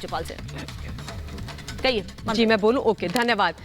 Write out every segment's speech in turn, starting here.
राज्यपाल से। कहिए जी, मैं बोलूं? ओके, धन्यवाद।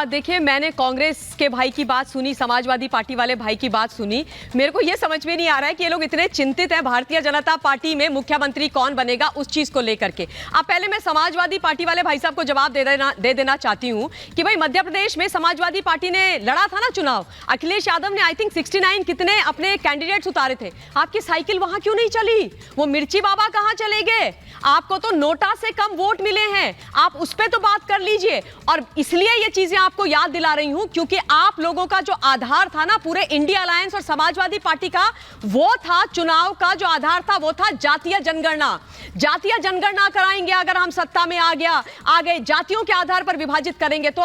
देखिए, मैंने कांग्रेस के भाई की बात सुनी, समाजवादी पार्टी वाले भाई की बात सुनी। मेरे को ये समझ में नहीं आ रहा है कि ये लोग इतने चिंतित हैं भारतीय जनता पार्टी में मुख्यमंत्री कौन बनेगा उस चीज को लेकर के। अब पहले मैं समाजवादी पार्टी वाले भाई साहब को जवाब दे देना चाहती हूँ कि भाई मध्य प्रदेश में समाजवादी पार्टी ने लड़ा था ना चुनाव, अखिलेश यादव ने आई थिंक 69 कितने अपने कैंडिडेट्स उतारे थे। आपकी साइकिल वहां क्यों नहीं चली? वो मिर्ची बाबा कहां चले गए? आपको तो नोटा से कम वोट मिले हैं, आप उस पर तो बात कर लीजिए। और इसलिए ये चीजें आपको याद दिला रही हूं क्योंकि आप लोगों का जो आधार था ना पूरे इंडिया अलायंस और समाजवादी पार्टी का, वो था चुनाव का जो आधार था वो था जातीय जनगणना। जातीय जनगणना कराएंगे अगर हम सत्ता में आ गए, जातियों के आधार पर विभाजित करेंगे। तो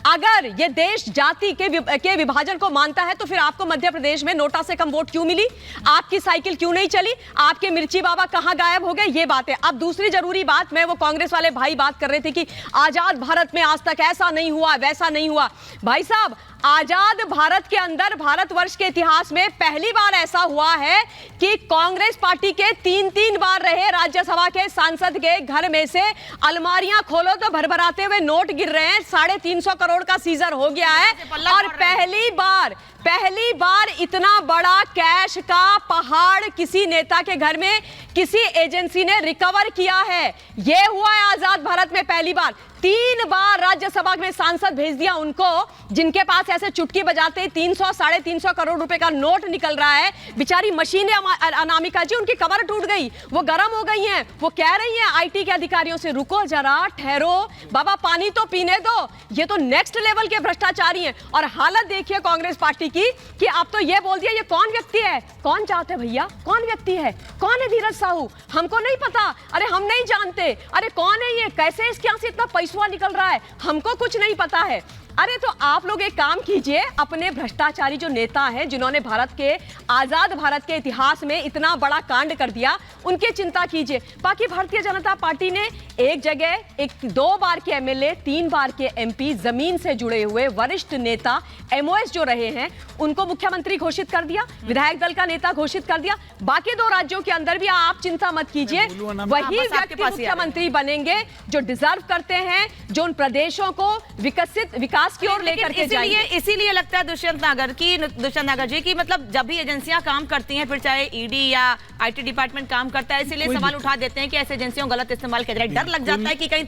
अगर ये देश जाति के विभाजन को मानता है तो फिर आपको मध्य प्रदेश में नोटा से कम वोट क्यों मिली? आपकी साइकिल क्यों नहीं चली? आपके मिर्ची बाबा कहां गायब हो गए? ये बात है। अब दूसरी जरूरी बात, मैं वो कांग्रेस वाले भाई बात कर रहे थे कि आजाद भारत में आज तक ऐसा नहीं हुआ, वैसा नहीं हुआ। भाई साहब, आजाद भारत के अंदर, भारतवर्ष के इतिहास में पहली बार ऐसा हुआ है कि कांग्रेस पार्टी के 3 बार रहे राज्यसभा के सांसद के घर में से अलमारियां खोलो तो भरभराते हुए नोट गिर रहे हैं। 350 करोड़ का सीजर हो गया है और पहली बार इतना बड़ा कैश का पहाड़ किसी नेता के घर में किसी एजेंसी ने रिकवर किया है। यह हुआ है आजाद भारत में पहली बार। 3 बार राज्यसभा में सांसद भेज दिया उनको, जिनके पास ऐसे चुटकी बजाते 300 350 करोड़ रुपए का नोट निकल रहा है। बेचारी मशीनें अनामिका जी, उनकी कमर टूट गई, वो गर्म हो गई हैं। वो कह रही हैं आईटी के अधिकारियों से, रुको जरा, ठहरो बाबा, पानी तो पीने दो। ये तो नेक्स्ट लेवल के भ्रष्टाचारी हैं। और हालत देखिए कांग्रेस पार्टी की कि अब तो ये बोल दिया ये कौन व्यक्ति है, कौन चाहते भैया, कौन व्यक्ति है, कौन है धीरज साहू? हमको नहीं पता, अरे हम नहीं जानते, अरे कौन है ये, कैसे इसके यहां से इतना पैसा निकल रहा है, हमको कुछ नहीं पता है। अरे तो आप लोग एक काम कीजिए, अपने भ्रष्टाचारी जो नेता हैं जिन्होंने भारत के आजाद भारत के इतिहास में इतना बड़ा कांड कर दिया, उनकी चिंता कीजिए। बाकी भारतीय जनता पार्टी ने एक जगह 2 बार के एमएलए, 3 बार के एमपी, जमीन से जुड़े हुए वरिष्ठ नेता एमओएस जो रहे हैं उनको मुख्यमंत्री घोषित कर दिया, विधायक दल का नेता घोषित कर दिया। बाकी 2 राज्यों के अंदर भी आप चिंता मत कीजिए, वही व्यक्ति मुख्यमंत्री बनेंगे जो डिजर्व करते हैं, जो उन प्रदेशों को विकास की ओर लेकर के जाएंगे। इसीलिए लगता है दुष्यंत नागर जी की, मतलब जब भी एजेंसियां काम करती हैं, फिर चाहे ईडी या आईटी डिपार्टमेंट काम करता है, इसीलिए सवाल उठा देते हैं कि ऐसी एजेंसियों गलत इस्तेमाल किया जाए। डर लग जाता है कि कहीं